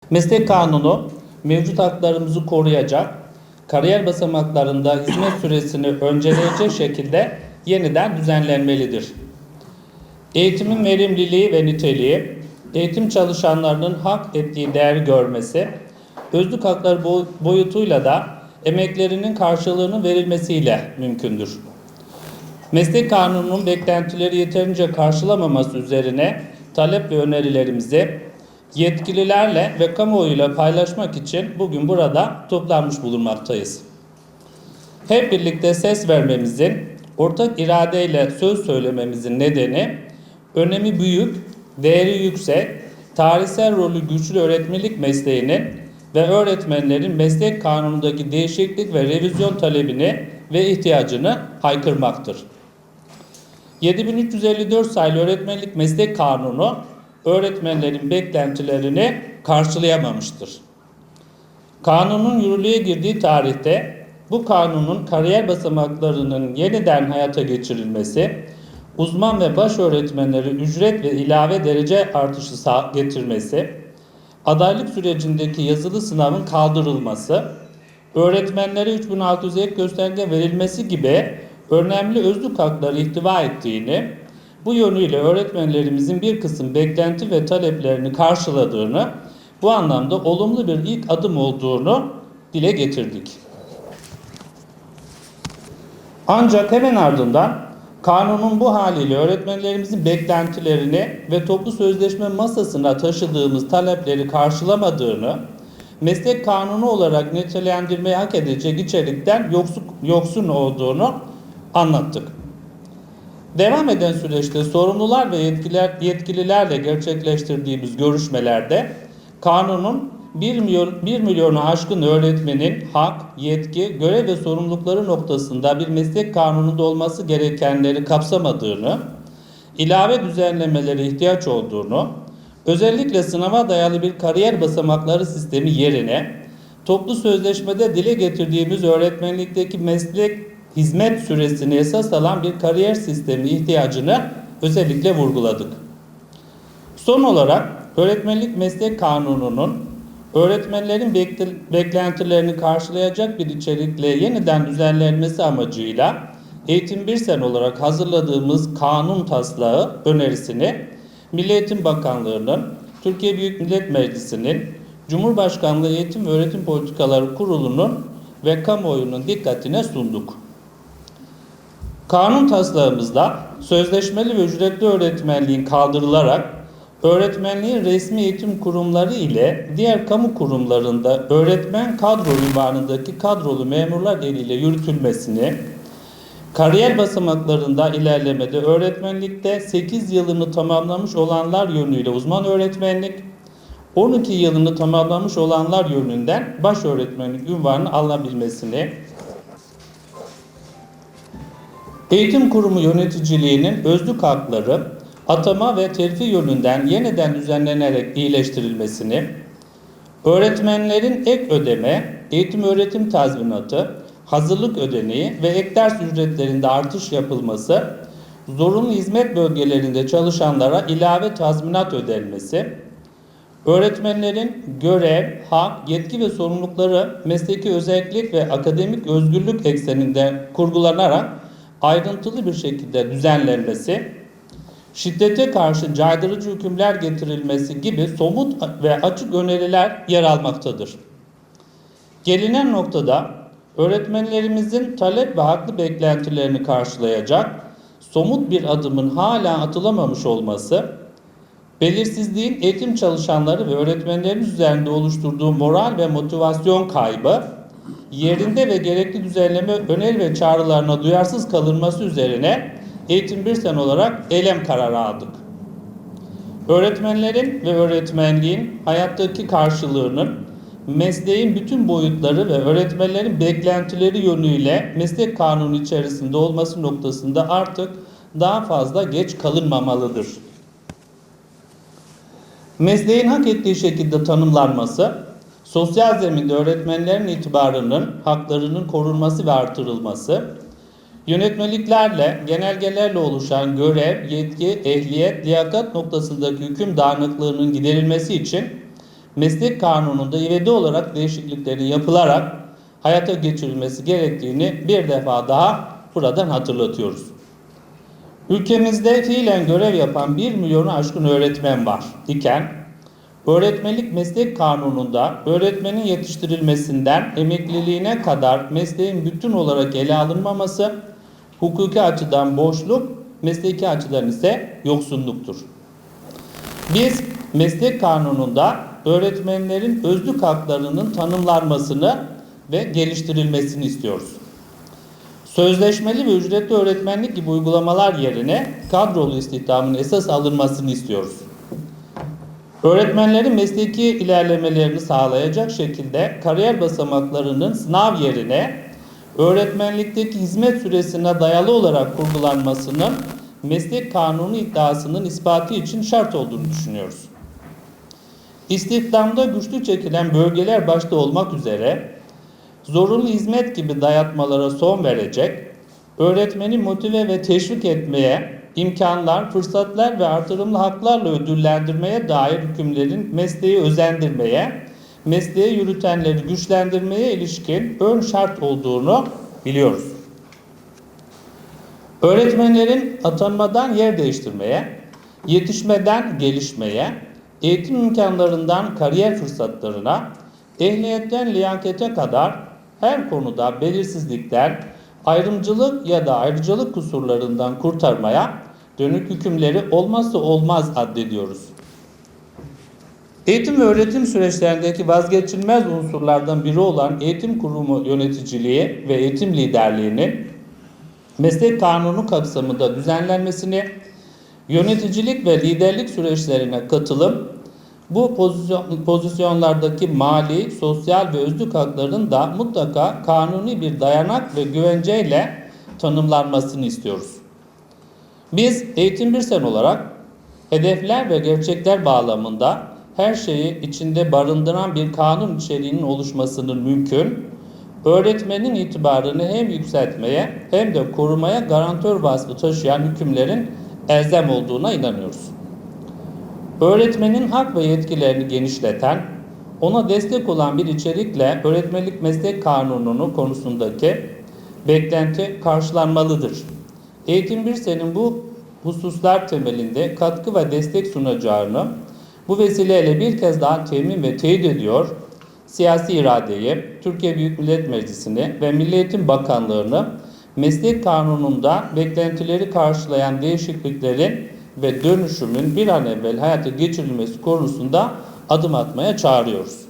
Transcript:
Meslek kanunu mevcut haklarımızı koruyacak, kariyer basamaklarında hizmet süresini önceleyecek şekilde yeniden düzenlenmelidir. Eğitimin verimliliği ve niteliği, eğitim çalışanlarının hak ettiği değeri görmesi, özlük hakları boyutuyla da emeklerinin karşılığının verilmesiyle mümkündür. Meslek kanununun beklentileri yeterince karşılamaması üzerine talep ve önerilerimizi yetkililerle ve kamuoyuyla paylaşmak için bugün burada toplanmış bulunmaktayız. Hep birlikte ses vermemizin, ortak iradeyle söz söylememizin nedeni, önemi büyük, değeri yüksek, tarihsel rolü güçlü öğretmenlik mesleğinin ve öğretmenlerin meslek kanunundaki değişiklik ve revizyon talebini ve ihtiyacını haykırmaktır. 7354 sayılı öğretmenlik meslek kanunu, öğretmenlerin beklentilerini karşılayamamıştır. Kanunun yürürlüğe girdiği tarihte bu kanunun kariyer basamaklarının yeniden hayata geçirilmesi, uzman ve baş öğretmenleri ücret ve ilave derece artışı getirmesi, adaylık sürecindeki yazılı sınavın kaldırılması, öğretmenlere 3600 ek gösterge verilmesi gibi önemli özlük hakları ihtiva ettiğini, bu yönüyle öğretmenlerimizin bir kısım beklenti ve taleplerini karşıladığını, bu anlamda olumlu bir ilk adım olduğunu dile getirdik. Ancak hemen ardından kanunun bu haliyle öğretmenlerimizin beklentilerini ve toplu sözleşme masasına taşıdığımız talepleri karşılamadığını, meslek kanunu olarak nitelendirmeyi hak edecek içerikten yoksun olduğunu anlattık. Devam eden süreçte sorumlular ve yetkililerle gerçekleştirdiğimiz görüşmelerde kanunun 1 milyonu aşkın öğretmenin hak, yetki, görev ve sorumlulukları noktasında bir meslek kanununda olması gerekenleri kapsamadığını, ilave düzenlemelere ihtiyaç olduğunu, özellikle sınava dayalı bir kariyer basamakları sistemi yerine toplu sözleşmede dile getirdiğimiz öğretmenlikteki meslek hizmet süresini esas alan bir kariyer sistemi ihtiyacını özellikle vurguladık. Son olarak öğretmenlik meslek kanununun öğretmenlerin beklentilerini karşılayacak bir içerikle yeniden düzenlenmesi amacıyla Eğitim Birsen olarak hazırladığımız kanun taslağı önerisini Milli Eğitim Bakanlığı'nın, Türkiye Büyük Millet Meclisi'nin, Cumhurbaşkanlığı Eğitim ve Öğretim Politikaları Kurulu'nun ve kamuoyunun dikkatine sunduk. Kanun taslağımızda sözleşmeli ve ücretli öğretmenliğin kaldırılarak öğretmenliğin resmi eğitim kurumları ile diğer kamu kurumlarında öğretmen kadro ünvanındaki kadrolu memurlar eliyle yürütülmesini, kariyer basamaklarında ilerlemede öğretmenlikte 8 yılını tamamlamış olanlar yönüyle uzman öğretmenlik, 12 yılını tamamlamış olanlar yönünden baş öğretmenlik unvanı alabilmesini, eğitim kurumu yöneticiliğinin özlük hakları, atama ve terfi yönünden yeniden düzenlenerek iyileştirilmesini, öğretmenlerin ek ödeme, eğitim öğretim tazminatı, hazırlık ödeneği ve ek ders ücretlerinde artış yapılması, zorunlu hizmet bölgelerinde çalışanlara ilave tazminat ödenmesi, öğretmenlerin görev, hak, yetki ve sorumlulukları mesleki özellik ve akademik özgürlük ekseninde kurgulanarak ayrıntılı bir şekilde düzenlenmesi, şiddete karşı caydırıcı hükümler getirilmesi gibi somut ve açık öneriler yer almaktadır. Gelinen noktada öğretmenlerimizin talep ve haklı beklentilerini karşılayacak somut bir adımın hala atılamamış olması, belirsizliğin eğitim çalışanları ve öğretmenlerimiz üzerinde oluşturduğu moral ve motivasyon kaybı, yerinde ve gerekli düzenleme öneri ve çağrılarına duyarsız kalınması üzerine Eğitim Birsen olarak eylem kararı aldık. Öğretmenlerin ve öğretmenliğin hayattaki karşılığının mesleğin bütün boyutları ve öğretmenlerin beklentileri yönüyle meslek kanunu içerisinde olması noktasında artık daha fazla geç kalınmamalıdır. Mesleğin hak ettiği şekilde tanımlanması, sosyal zeminde öğretmenlerin itibarının, haklarının korunması ve artırılması, yönetmeliklerle, genelgelerle oluşan görev, yetki, ehliyet, liyakat noktasındaki hüküm dağınıklığının giderilmesi için meslek kanununda ivedi olarak değişikliklerin yapılarak hayata geçirilmesi gerektiğini bir defa daha buradan hatırlatıyoruz. Ülkemizde fiilen görev yapan 1 milyonu aşkın öğretmen var iken, öğretmenlik meslek kanununda öğretmenin yetiştirilmesinden emekliliğine kadar mesleğin bütün olarak ele alınmaması, hukuki açıdan boşluk, mesleki açıdan ise yoksunluktur. Biz meslek kanununda öğretmenlerin özlük haklarının tanımlanmasını ve geliştirilmesini istiyoruz. Sözleşmeli ve ücretli öğretmenlik gibi uygulamalar yerine kadrolu istihdamın esas alınmasını istiyoruz. Öğretmenlerin mesleki ilerlemelerini sağlayacak şekilde kariyer basamaklarının sınav yerine öğretmenlikteki hizmet süresine dayalı olarak kurgulanmasının meslek kanunu iddiasının ispatı için şart olduğunu düşünüyoruz. İstihdamda güçlü çekilen bölgeler başta olmak üzere zorunlu hizmet gibi dayatmalara son verecek, öğretmeni motive ve teşvik etmeye, imkanlar, fırsatlar ve artırımlı haklarla ödüllendirmeye dair hükümlerin mesleği özendirmeye, mesleği yürütenleri güçlendirmeye ilişkin ön şart olduğunu biliyoruz. Öğretmenlerin atanmadan yer değiştirmeye, yetişmeden gelişmeye, eğitim imkanlarından kariyer fırsatlarına, ehliyetten liyakate kadar her konuda belirsizlikten, ayrımcılık ya da ayrıcalık kusurlarından kurtarmaya dönük hükümleri olmazsa olmaz addediyoruz. Eğitim ve öğretim süreçlerindeki vazgeçilmez unsurlardan biri olan eğitim kurumu yöneticiliği ve eğitim liderliğinin meslek kanunu kapsamında düzenlenmesini, yöneticilik ve liderlik süreçlerine katılım, bu pozisyonlardaki mali, sosyal ve özlük hakların da mutlaka kanuni bir dayanak ve güvenceyle tanımlanmasını istiyoruz. Biz Eğitim Birsen olarak hedefler ve gerçekler bağlamında her şeyi içinde barındıran bir kanun içeriğinin oluşmasının mümkün, öğretmenin itibarını hem yükseltmeye hem de korumaya garantör vasfı taşıyan hükümlerin elzem olduğuna inanıyoruz. Öğretmenin hak ve yetkilerini genişleten, ona destek olan bir içerikle öğretmenlik meslek kanunu konusundaki beklenti karşılanmalıdır. Eğitim Birsen'in bu hususlar temelinde katkı ve destek sunacağını bu vesileyle bir kez daha temin ve teyit ediyor, siyasi iradeyi, Türkiye Büyük Millet Meclisi'ni ve Milli Eğitim Bakanlığı'nı meslek kanununda beklentileri karşılayan değişikliklerin ve dönüşümün bir an evvel hayata geçirilmesi konusunda adım atmaya çağırıyoruz.